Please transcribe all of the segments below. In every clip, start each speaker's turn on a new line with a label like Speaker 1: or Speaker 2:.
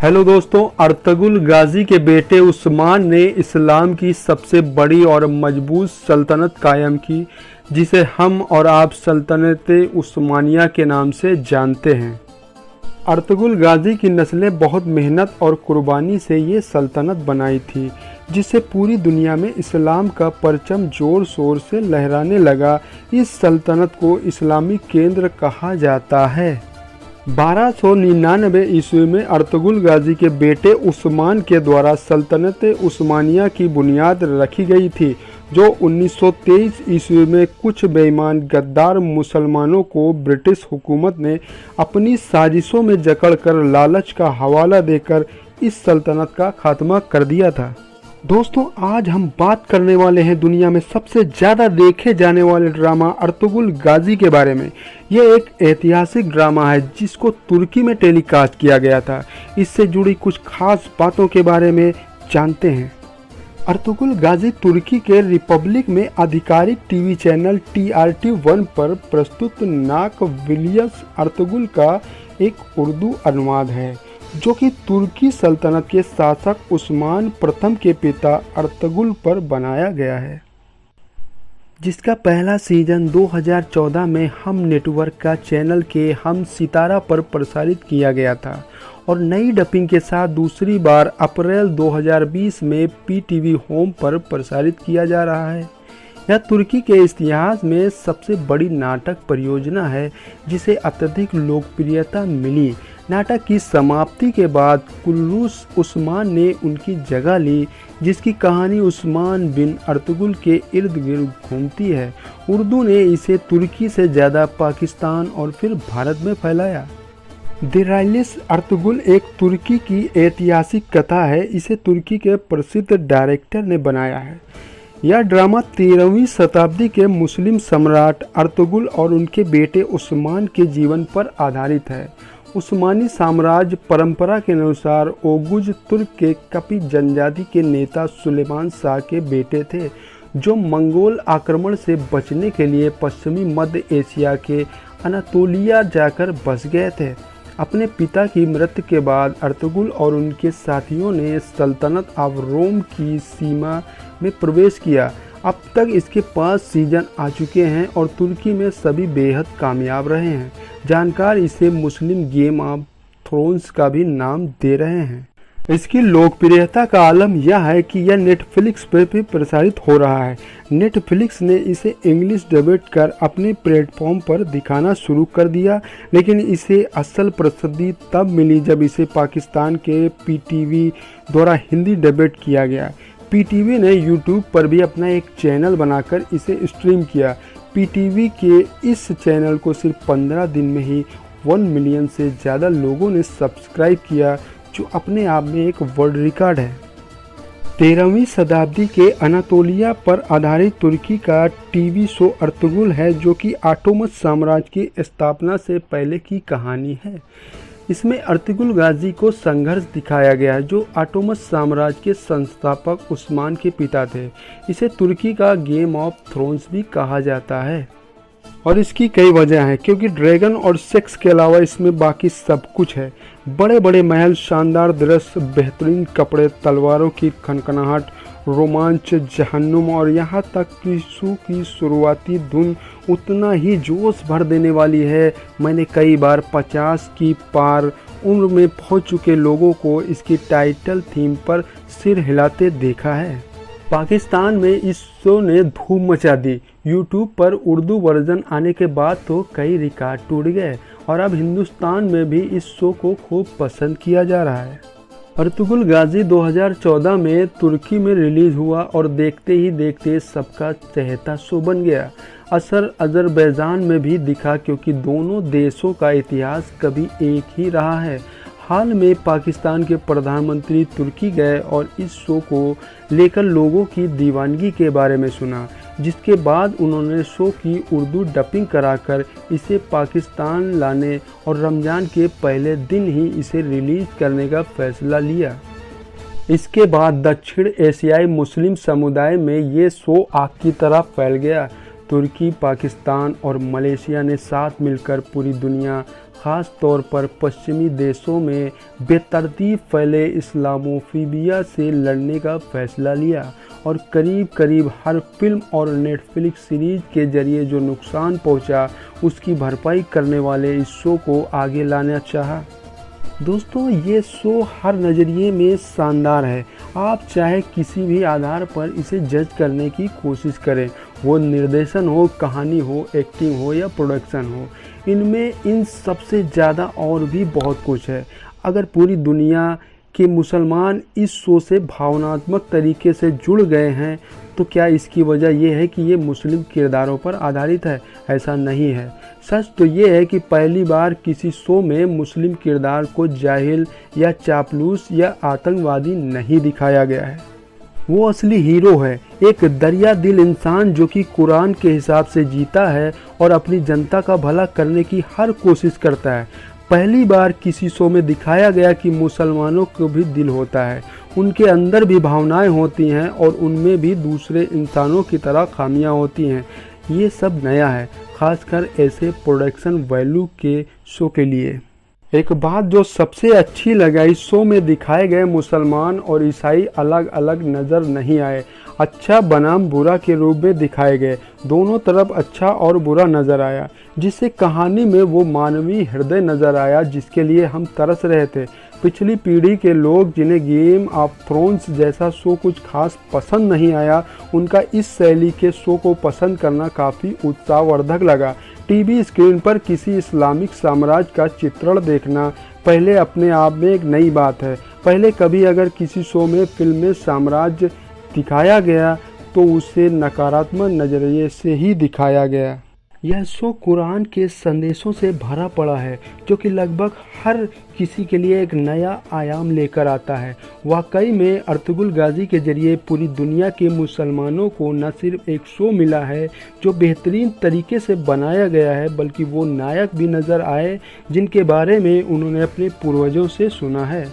Speaker 1: Hello दोस्तों, Ertugrul गाजी के बेटे उस्मान ने इस्लाम की सबसे बड़ी और मजबूत सल्तनत कायम की, जिसे हम और आप सल्तनत उस्मानिया के नाम से जानते हैं। अर्तुगरुल गाजी की नस्लें बहुत मेहनत और कुर्बानी से ये सल्तनत बनाई थी, जिससे पूरी दुनिया में इस्लाम का परचम जोर शोर से लहराने लगा। इस सल्तनत को इस्लामी केंद्र कहा जाता है। 1299 ईस्वी में अर्तुगरुल गाजी के बेटे उस्मान के द्वारा सल्तनत उस्मानिया की बुनियाद रखी गई थी, जो 1923 ईस्वी में कुछ बेईमान गद्दार मुसलमानों को ब्रिटिश हुकूमत ने अपनी साजिशों में जकड़कर लालच का हवाला देकर इस सल्तनत का खात्मा कर दिया था। दोस्तों, आज हम बात करने वाले हैं दुनिया में सबसे ज़्यादा देखे जाने वाले ड्रामा अर्तुगरुल गाजी के बारे में। यह एक ऐतिहासिक ड्रामा है जिसको तुर्की में टेलीकास्ट किया गया था। इससे जुड़ी कुछ खास बातों के बारे में जानते हैं। अर्तुगरुल गाजी तुर्की के रिपब्लिक में आधिकारिक टीवी चैनल TRT1 पर प्रस्तुत नाक विलियस अर्तुगरुल का एक उर्दू अनुवाद है, जो कि तुर्की सल्तनत के शासक उस्मान प्रथम के पिता अर्तुगरुल पर बनाया गया है, जिसका पहला सीजन 2014 में हम नेटवर्क का चैनल के हम सितारा पर प्रसारित किया गया था और नई डबिंग के साथ दूसरी बार अप्रैल 2020 में PTV होम पर प्रसारित किया जा रहा है। यह तुर्की के इतिहास में सबसे बड़ी नाटक परियोजना है जिसे अत्यधिक लोकप्रियता मिली। नाटक की समाप्ति के बाद कुल्लूस उस्मान ने उनकी जगह ली, जिसकी कहानी उस्मान बिन अर्तुगरुल के इर्द गिर्द घूमती है। उर्दू ने इसे तुर्की से ज़्यादा पाकिस्तान और फिर भारत में फैलाया। दिराइलिस अर्तुगरुल एक तुर्की की ऐतिहासिक कथा है। इसे तुर्की के प्रसिद्ध डायरेक्टर ने बनाया है। यह ड्रामा 13वीं शताब्दी के मुस्लिम सम्राट अर्तुगरुल और उनके बेटे उस्मान के जीवन पर आधारित है। उस्मानी साम्राज्य परंपरा के अनुसार ओगुज तुर्क के कपि जनजाति के नेता सुलेमान शाह के बेटे थे, जो मंगोल आक्रमण से बचने के लिए पश्चिमी मध्य एशिया के अनातोलिया जाकर बस गए थे। अपने पिता की मृत्यु के बाद अर्तुगरुल और उनके साथियों ने सल्तनत ऑफ रोम की सीमा में प्रवेश किया। अब तक इसके 5 सीजन आ चुके हैं और तुर्की में सभी बेहद कामयाब रहे हैं। जानकार इसे मुस्लिम गेम ऑफ थ्रोन्स का भी नाम दे रहे हैं। इसकी लोकप्रियता का आलम यह है कि यह नेटफ्लिक्स पर भी प्रसारित हो रहा है। नेटफ्लिक्स ने इसे इंग्लिश डबिंग कर अपने प्लेटफॉर्म पर दिखाना शुरू कर दिया, लेकिन इसे असल प्रसिद्धि तब मिली जब इसे पाकिस्तान के PTV द्वारा हिंदी डबिंग किया गया। PTV ने YouTube पर भी अपना एक चैनल बनाकर इसे स्ट्रीम किया। PTV के इस चैनल को सिर्फ 15 दिन में ही 1 मिलियन से ज़्यादा लोगों ने सब्सक्राइब किया, जो अपने आप में एक वर्ल्ड रिकॉर्ड है। 13वीं शताब्दी के अनातोलिया पर आधारित तुर्की का टीवी शो अर्तुगरुल है, जो कि ऑटोमन साम्राज्य की स्थापना से पहले की कहानी है। इसमें अर्तुगरुल गाजी को संघर्ष दिखाया गया है, जो ऑटोमन साम्राज्य के संस्थापक उस्मान के पिता थे। इसे तुर्की का गेम ऑफ थ्रोन्स भी कहा जाता है और इसकी कई वजह हैं, क्योंकि ड्रैगन और सेक्स के अलावा इसमें बाकी सब कुछ है। बड़े बड़े महल, शानदार दृश्य, बेहतरीन कपड़े, तलवारों की खनखनाहट, रोमांच, जहन्नुम और यहाँ तक कि शो की शुरुआती धुन उतना ही जोश भर देने वाली है। मैंने कई बार 50 की पार उम्र में पहुँच चुके लोगों को इसकी टाइटल थीम पर सिर हिलाते देखा है। पाकिस्तान में इस शो ने धूम मचा दी। YouTube पर उर्दू वर्जन आने के बाद तो कई रिकॉर्ड टूट गए और अब हिंदुस्तान में भी इस शो को खूब पसंद किया जा रहा है। अर्तुगरुल गाजी 2014 में तुर्की में रिलीज़ हुआ और देखते ही देखते सबका चहेता शो बन गया। असर अज़रबैजान में भी दिखा, क्योंकि दोनों देशों का इतिहास कभी एक ही रहा है। हाल में पाकिस्तान के प्रधानमंत्री तुर्की गए और इस शो को लेकर लोगों की दीवानगी के बारे में सुना, जिसके बाद उन्होंने शो की उर्दू डबिंग कराकर इसे पाकिस्तान लाने और रमज़ान के पहले दिन ही इसे रिलीज़ करने का फैसला लिया। इसके बाद दक्षिण एशियाई मुस्लिम समुदाय में ये शो आग की तरह फैल गया। तुर्की, पाकिस्तान और मलेशिया ने साथ मिलकर पूरी दुनिया ख़ास तौर पर पश्चिमी देशों में बेतरतीब फैले इस्लामोफोबिया से लड़ने का फैसला लिया और करीब करीब हर फिल्म और नेटफ्लिक्स सीरीज के जरिए जो नुकसान पहुंचा उसकी भरपाई करने वाले इस शो को आगे लाना चाहा। दोस्तों, ये शो हर नज़रिए में शानदार है। आप चाहे किसी भी आधार पर इसे जज करने की कोशिश करें, वो निर्देशन हो, कहानी हो, एक्टिंग हो या प्रोडक्शन हो, इनमें इन सबसे ज़्यादा और भी बहुत कुछ है। अगर पूरी दुनिया के मुसलमान इस शो से भावनात्मक तरीके से जुड़ गए हैं तो क्या इसकी वजह यह है कि ये मुस्लिम किरदारों पर आधारित है? ऐसा नहीं है। सच तो ये है कि पहली बार किसी शो में मुस्लिम किरदार को जाहिल या चापलूस या आतंकवादी नहीं दिखाया गया है। वो असली हीरो है, एक दरिया दिल इंसान जो कि कुरान के हिसाब से जीता है और अपनी जनता का भला करने की हर कोशिश करता है। पहली बार किसी शो में दिखाया गया कि मुसलमानों को भी दिल होता है, उनके अंदर भी भावनाएं होती हैं और उनमें भी दूसरे इंसानों की तरह खामियां होती हैं। ये सब नया है, खासकर ऐसे प्रोडक्शन वैल्यू के शो के लिए। एक बात जो सबसे अच्छी लगा, इस शो में दिखाए गए मुसलमान और ईसाई अलग अलग नज़र नहीं आए, अच्छा बनाम बुरा के रूप में दिखाए गए। दोनों तरफ अच्छा और बुरा नज़र आया, जिससे कहानी में वो मानवीय हृदय नज़र आया जिसके लिए हम तरस रहे थे। पिछली पीढ़ी के लोग जिन्हें गेम ऑफ थ्रोन्स जैसा शो कुछ खास पसंद नहीं आया, उनका इस शैली के शो को पसंद करना काफ़ी उत्साहवर्धक लगा। टीवी स्क्रीन पर किसी इस्लामिक साम्राज्य का चित्रण देखना पहले अपने आप में एक नई बात है। पहले कभी अगर किसी शो में फिल्म में साम्राज्य दिखाया गया तो उसे नकारात्मक नज़रिए से ही दिखाया गया। यह शो कुरान के संदेशों से भरा पड़ा है जो कि लगभग हर किसी के लिए एक नया आयाम लेकर आता है। वाकई में अर्तुगरुल गाजी के जरिए पूरी दुनिया के मुसलमानों को न सिर्फ एक शो मिला है जो बेहतरीन तरीके से बनाया गया है, बल्कि वो नायक भी नज़र आए जिनके बारे में उन्होंने अपने पूर्वजों से सुना है।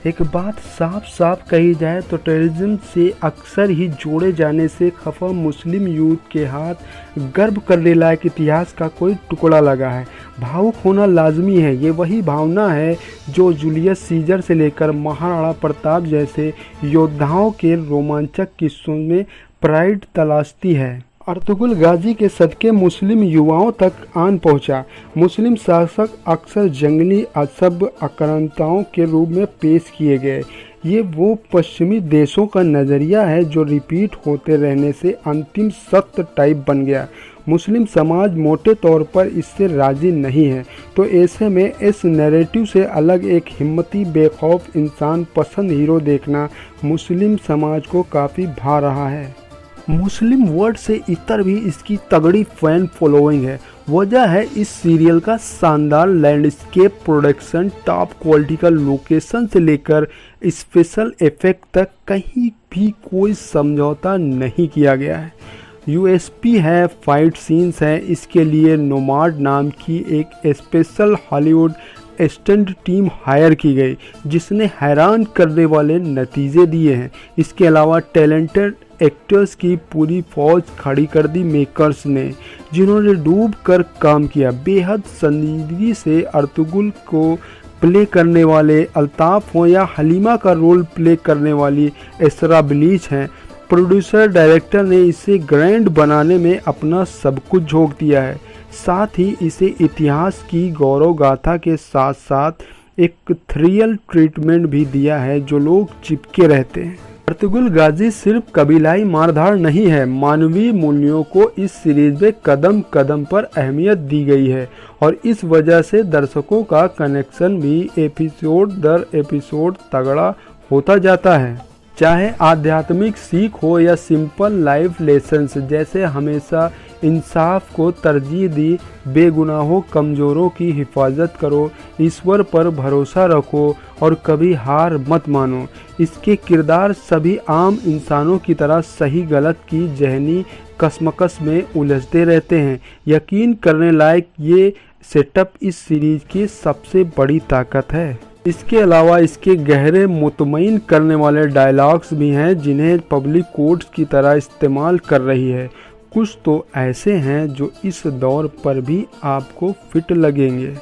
Speaker 1: एक बात साफ साफ कही जाए तो टेररिज्म से अक्सर ही जोड़े जाने से खफा मुस्लिम यूथ के हाथ गर्व करने लायक इतिहास का कोई टुकड़ा लगा है। भावुक होना लाजमी है। ये वही भावना है जो जूलियस सीजर से लेकर महाराणा प्रताप जैसे योद्धाओं के रोमांचक किस्सों में प्राइड तलाशती है। अर्तुगरुल गाजी के सदके मुस्लिम युवाओं तक आन पहुंचा। मुस्लिम शासक अक्सर जंगली असभ्य आक्रांताओं के रूप में पेश किए गए। ये वो पश्चिमी देशों का नज़रिया है जो रिपीट होते रहने से अंतिम सत्य टाइप बन गया। मुस्लिम समाज मोटे तौर पर इससे राजी नहीं है, तो ऐसे में इस नैरेटिव से अलग एक हिम्मती बेखौफ इंसान पसंद हीरो देखना मुस्लिम समाज को काफ़ी भा रहा है। मुस्लिम वर्ल्ड से इतर भी इसकी तगड़ी फैन फॉलोइंग है। वजह है इस सीरियल का शानदार लैंडस्केप प्रोडक्शन, टॉप क्वालिटी का लोकेशन से लेकर स्पेशल इफेक्ट तक कहीं भी कोई समझौता नहीं किया गया है। यूएसपी है, फाइट सीन्स हैं। इसके लिए नोमाड नाम की एक special Hollywood stunt team hire की गई जिसने हैरान करने वाले नतीजे दिए हैं। इसके अलावा टैलेंटेड एक्टर्स की पूरी फौज खड़ी कर दी मेकर्स ने, जिन्होंने डूब कर काम किया। बेहद संजीदगी से अर्तुगरुल को प्ले करने वाले अल्ताफ हों या हलीमा का रोल प्ले करने वाली एसरा बिलीच हैं। प्रोड्यूसर डायरेक्टर ने इसे ग्रैंड बनाने में अपना सब कुछ झोंक दिया है। साथ ही इसे इतिहास की गौरव गाथा के साथ साथ एक थ्रिल ट्रीटमेंट भी दिया है जो लोग चिपके रहते हैं। अर्तुगरुल गाजी सिर्फ कबीलाई मारधाड़ नहीं है, मानवीय मूल्यों को इस सीरीज में कदम कदम पर अहमियत दी गई है और इस वजह से दर्शकों का कनेक्शन भी एपिसोड दर एपिसोड तगड़ा होता जाता है। चाहे आध्यात्मिक सीख हो या सिंपल लाइफ लेसन्स, जैसे हमेशा इंसाफ को तरजीह दी, बेगुनाहों कमज़ोरों की हिफाजत करो, ईश्वर पर भरोसा रखो और कभी हार मत मानो। इसके किरदार सभी आम इंसानों की तरह सही गलत की जहनी कशमकश में उलझते रहते हैं। यकीन करने लायक ये सेटअप इस सीरीज की सबसे बड़ी ताकत है। इसके अलावा इसके गहरे मुतमईन करने वाले डायलॉग्स भी हैं जिन्हें पब्लिक कोर्ट्स की तरह इस्तेमाल कर रही है। कुछ तो ऐसे हैं जो इस दौर पर भी आपको फिट लगेंगे।